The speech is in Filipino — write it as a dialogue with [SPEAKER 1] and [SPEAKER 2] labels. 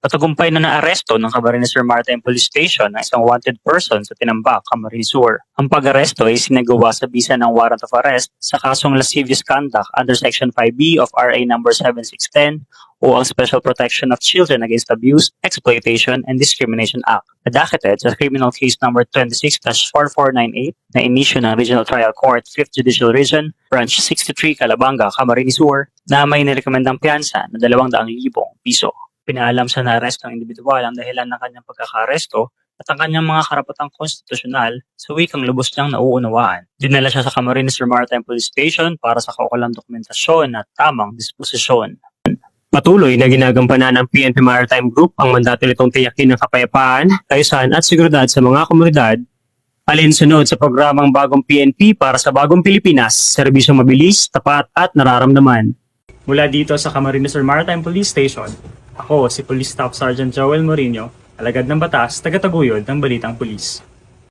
[SPEAKER 1] Patagumpay na naaresto ng Camarines Sur Maritime Police Station ang isang wanted person sa Tinambak, Camarines Sur. Ang pag-aresto ay sinagawa sa bisa ng warrant of arrest sa kasong lascivious conduct under Section 5B of RA number 7610 o ang Special Protection of Children Against Abuse, Exploitation, and Discrimination Act, adacted sa criminal case number 26-4498 na inisyu ng Regional Trial Court, 5th Judicial Region, Branch 63, Calabanga, Camarines Sur, na may nirekomendang piyansa na 200,000 piso. Pinaalam sa na-arrest ng individual ang dahilan ng kanyang pagkakaresto at ang kanyang mga karapatang konstitusyonal sa wikang lubos niyang nauunawaan. Dinala siya sa Camarines Sur Maritime Police Station para sa kaukulang dokumentasyon at tamang disposisyon. Patuloy na ginagampanan ng PNP Maritime Group ang mandato nitong tiyakin ng kapayapaan, kaayusan at seguridad sa mga komunidad, alinsunod sa programang Bagong PNP para sa Bagong Pilipinas, serbisyong mabilis, tapat at nararamdaman. Mula dito sa Camarines Sur Maritime Police Station, ako si Police Staff Sergeant Joel Morino, alagad ng batas, taga-taguyod ng Balitang Pulis.